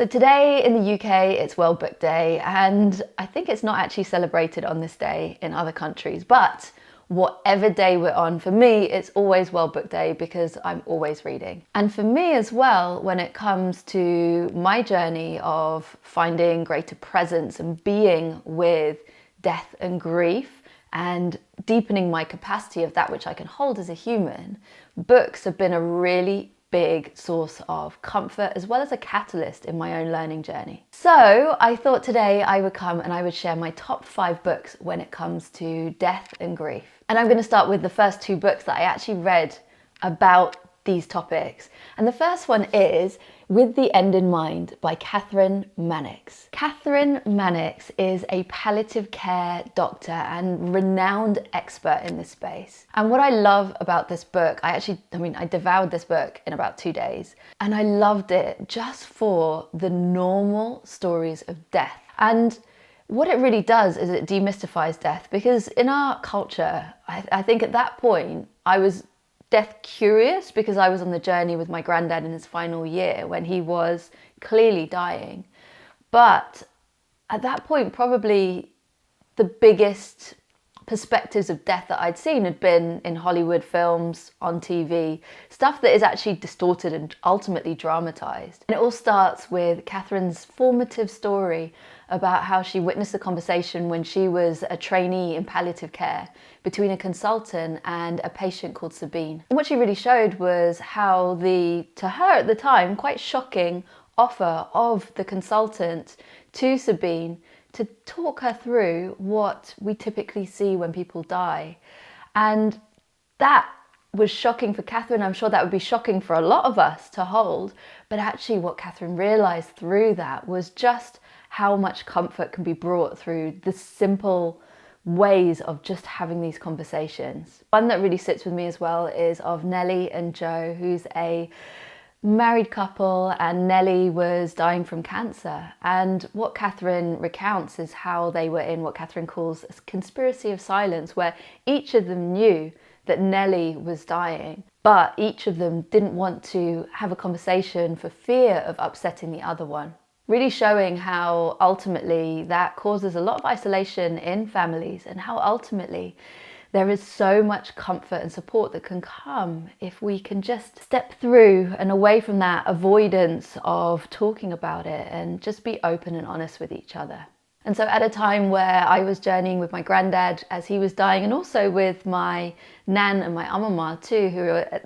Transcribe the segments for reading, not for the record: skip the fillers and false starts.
So today in the UK, it's World Book Day, and I think it's not actually celebrated on this day in other countries, but whatever day we're on, for me, it's always World Book Day because I'm always reading. And for me as well, when it comes to my journey of finding greater presence and being with death and grief and deepening my capacity of that which I can hold as a human, books have been a really big source of comfort as well as a catalyst in my own learning journey. So I thought today I would come and I would share my top 5 books when it comes to death and grief. And I'm going to start with the first 2 books that I actually read about these topics. And the first one is With the End in Mind by Kathryn Mannix. Kathryn Mannix is a palliative care doctor and renowned expert in this space. And what I love about this book, I devoured this book in about 2 days, and I loved it just for the normal stories of death. And what it really does is it demystifies death, because in our culture, I think at that point, I was death curious because I was on the journey with my granddad in his final year when he was clearly dying. But at that point, probably the biggest perspectives of death that I'd seen had been in Hollywood films, on TV, stuff that is actually distorted and ultimately dramatized. And it all starts with Kathryn's formative story about how she witnessed a conversation when she was a trainee in palliative care between a consultant and a patient called Sabine. And what she really showed was how to her at the time, quite shocking offer of the consultant to Sabine to talk her through what we typically see when people die. And that was shocking for Kathryn. I'm sure that would be shocking for a lot of us to hold. But actually what Kathryn realized through that was just how much comfort can be brought through the simple ways of just having these conversations. One that really sits with me as well is of Nellie and Joe, who's a married couple, and Nellie was dying from cancer. And what Kathryn recounts is how they were in what Kathryn calls a conspiracy of silence, where each of them knew that Nellie was dying, but each of them didn't want to have a conversation for fear of upsetting the other one. Really showing how ultimately that causes a lot of isolation in families, and how ultimately there is so much comfort and support that can come if we can just step through and away from that avoidance of talking about it and just be open and honest with each other. And so at a time where I was journeying with my granddad as he was dying, and also with my nan and my amama too, who are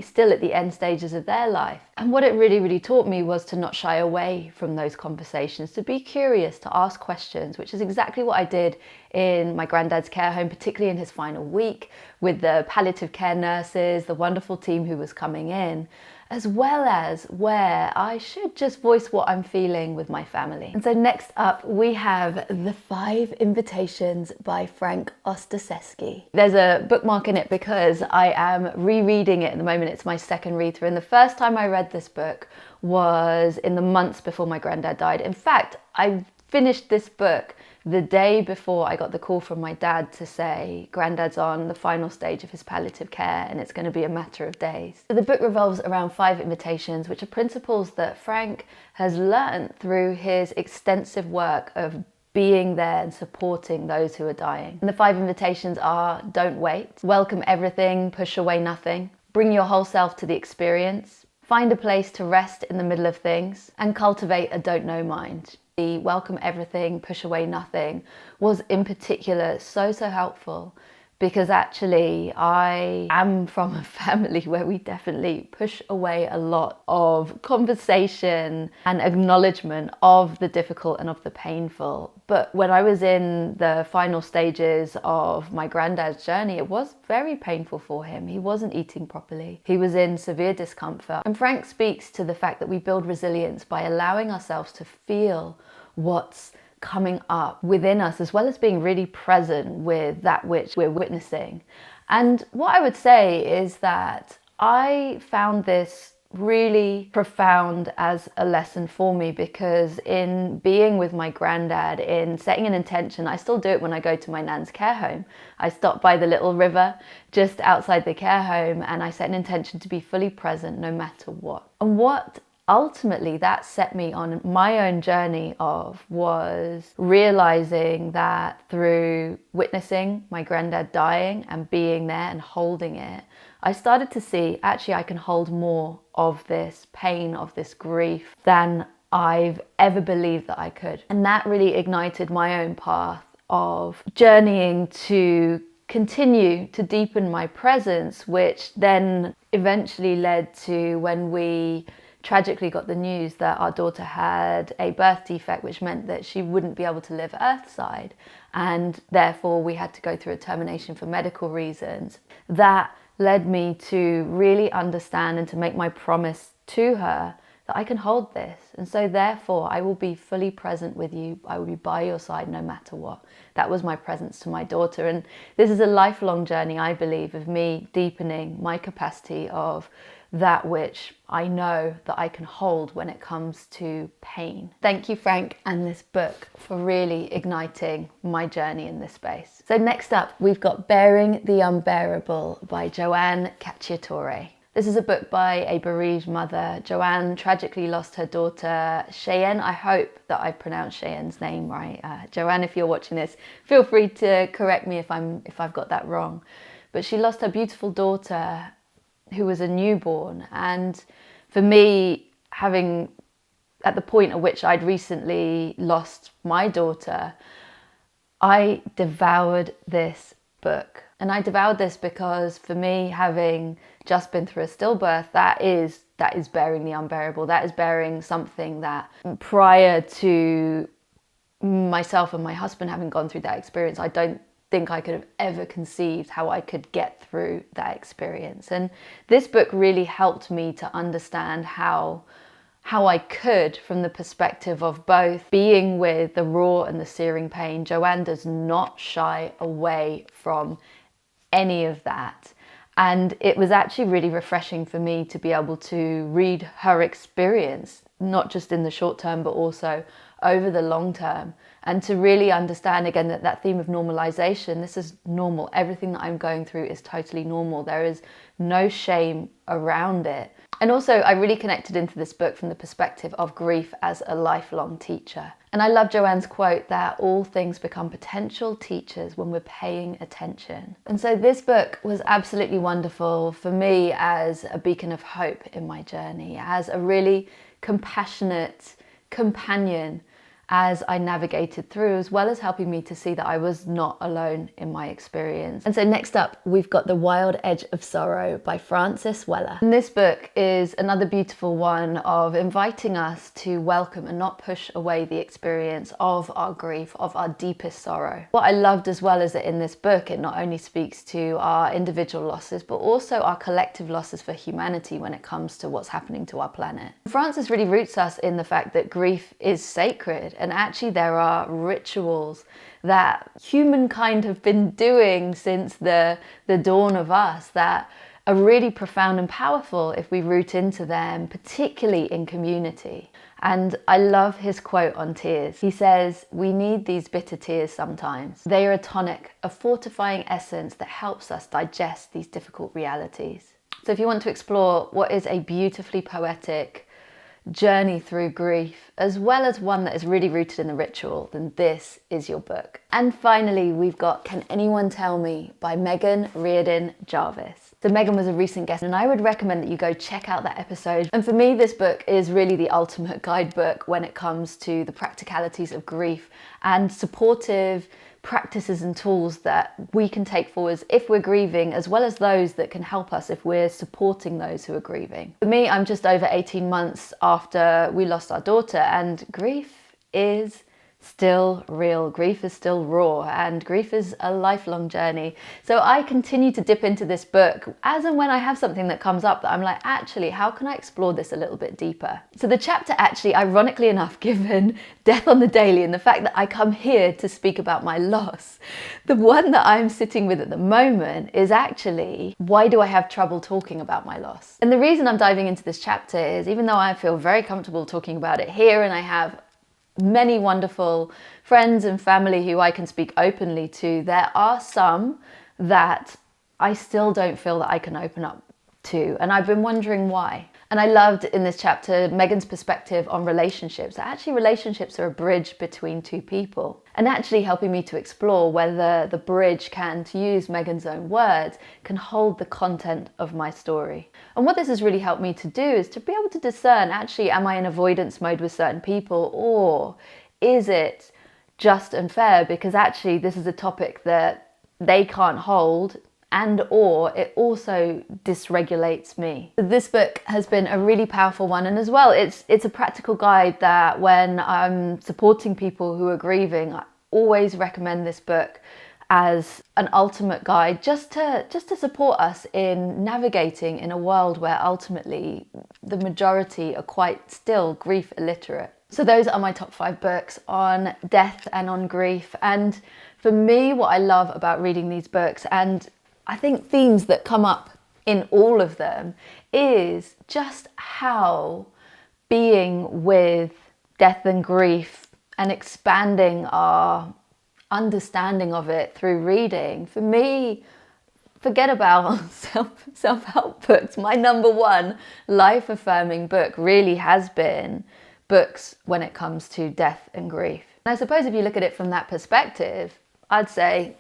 still at the end stages of their life. And what it really taught me was to not shy away from those conversations, to be curious, to ask questions, which is exactly what I did in my granddad's care home, particularly in his final week, with the palliative care nurses, the wonderful team who was coming in, as well as where I should just voice what I'm feeling with my family. And so next up, we have The 5 Invitations by Frank Ostaseski. There's a bookmark in it because I am rereading it at the moment. It's my second read through. And the first time I read this book was in the months before my granddad died. In fact, I finished this book the day before I got the call from my dad to say Granddad's on the final stage of his palliative care and it's going to be a matter of days. So the book revolves around 5 invitations, which are principles that Frank has learned through his extensive work of being there and supporting those who are dying. And the 5 invitations are: don't wait, welcome everything, push away nothing, bring your whole self to the experience, find a place to rest in the middle of things, and cultivate a don't know mind. The welcome everything, push away nothing was in particular so helpful, because actually I am from a family where we definitely push away a lot of conversation and acknowledgement of the difficult and of the painful. But when I was in the final stages of my granddad's journey, it was very painful for him. He wasn't eating properly. He was in severe discomfort. And Frank speaks to the fact that we build resilience by allowing ourselves to feel what's coming up within us, as well as being really present with that which we're witnessing. And what I would say is that I found this really profound as a lesson for me, because in being with my granddad, in setting an intention, I still do it when I go to my nan's care home. I stop by the little river just outside the care home and I set an intention to be fully present no matter what. And what ultimately that set me on my own journey was realizing that through witnessing my granddad dying and being there and holding it, I started to see actually I can hold more of this pain, of this grief than I've ever believed that I could. And that really ignited my own path of journeying to continue to deepen my presence, which then eventually led to when we tragically got the news that our daughter had a birth defect, which meant that she wouldn't be able to live earthside, and therefore we had to go through a termination for medical reasons. That led me to really understand and to make my promise to her that I can hold this. And so therefore I will be fully present with you. I will be by your side no matter what. That was my presence to my daughter. And this is a lifelong journey, I believe, of me deepening my capacity of that which I know that I can hold when it comes to pain. Thank you, Frank, and this book for really igniting my journey in this space. So next up, we've got Bearing the Unbearable by Joanne Cacciatore. This is a book by a bereaved mother. Joanne tragically lost her daughter, Cheyenne. I hope that I pronounced Cheyenne's name right. Joanne, if you're watching this, feel free to correct me if I've got that wrong. But she lost her beautiful daughter, who was a newborn. And for me, having at the point at which I'd recently lost my daughter, I devoured this book. And I devoured this because for me, having just been through a stillbirth, that is bearing the unbearable. That is bearing something that prior to myself and my husband having gone through that experience, I don't think I could have ever conceived how I could get through that experience. And this book really helped me to understand how I could, from the perspective of both being with the raw and the searing pain. Joanne does not shy away from any of that. And it was actually really refreshing for me to be able to read her experience, not just in the short term, but also over the long term. And to really understand again that theme of normalization, this is normal. Everything that I'm going through is totally normal. There is no shame around it. And also I really connected into this book from the perspective of grief as a lifelong teacher. And I love Joanne's quote that all things become potential teachers when we're paying attention. And so this book was absolutely wonderful for me as a beacon of hope in my journey, as a really compassionate companion as I navigated through, as well as helping me to see that I was not alone in my experience. And so next up, we've got The Wild Edge of Sorrow by Frances Weller. And this book is another beautiful one of inviting us to welcome and not push away the experience of our grief, of our deepest sorrow. What I loved as well is that in this book, it not only speaks to our individual losses, but also our collective losses for humanity when it comes to what's happening to our planet. Frances really roots us in the fact that grief is sacred. And actually there are rituals that humankind have been doing since the dawn of us that are really profound and powerful if we root into them, particularly in community. And I love his quote on tears. He says, "We need these bitter tears sometimes. They are a tonic, a fortifying essence that helps us digest these difficult realities." So if you want to explore what is a beautifully poetic journey through grief, as well as one that is really rooted in the ritual, then this is your book. And finally, we've got Can Anyone Tell Me by Meghan, Riordan, Jarvis. So Meghan was a recent guest, and I would recommend that you go check out that episode. And for me, this book is really the ultimate guidebook when it comes to the practicalities of grief and supportive practices and tools that we can take forwards if we're grieving, as well as those that can help us if we're supporting those who are grieving. For me, I'm just over 18 months after we lost our daughter, and grief is still real, grief is still raw, and grief is a lifelong journey. So I continue to dip into this book as and when I have something that comes up that I'm like, actually, how can I explore this a little bit deeper? So the chapter actually, ironically enough, given Death on the Daily and the fact that I come here to speak about my loss, the one that I'm sitting with at the moment is actually, why do I have trouble talking about my loss? And the reason I'm diving into this chapter is, even though I feel very comfortable talking about it here, and I have many wonderful friends and family who I can speak openly to, there are some that I still don't feel that I can open up to, and I've been wondering why. And I loved in this chapter Meghan's perspective on relationships, that actually relationships are a bridge between two people, and actually helping me to explore whether the bridge can, to use Meghan's own words, can hold the content of my story. And what this has really helped me to do is to be able to discern, actually, am I in avoidance mode with certain people, or is it just and fair because actually this is a topic that they can't hold, and or it also dysregulates me. This book has been a really powerful one, and as well it's a practical guide that when I'm supporting people who are grieving, I always recommend this book as an ultimate guide just to support us in navigating in a world where ultimately the majority are quite still grief illiterate. So those are my top 5 books on death and on grief. And for me, what I love about reading these books, and I think themes that come up in all of them, is just how being with death and grief and expanding our understanding of it through reading. For me, forget about self-help books. My number one life-affirming book really has been books when it comes to death and grief. And I suppose if you look at it from that perspective, I'd say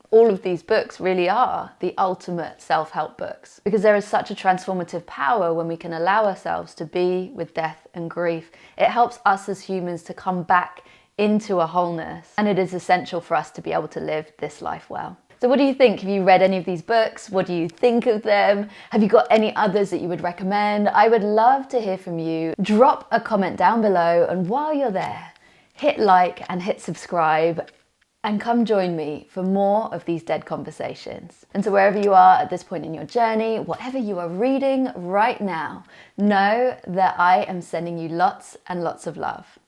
all of these books really are the ultimate self-help books, because there is such a transformative power when we can allow ourselves to be with death and grief. It helps us as humans to come back into a wholeness, and it is essential for us to be able to live this life well. So what do you think? Have you read any of these books? What do you think of them? Have you got any others that you would recommend? I would love to hear from you. Drop a comment down below, and while you're there, hit like and hit subscribe, and come join me for more of these dead conversations. And so wherever you are at this point in your journey, whatever you are reading right now, know that I am sending you lots and lots of love.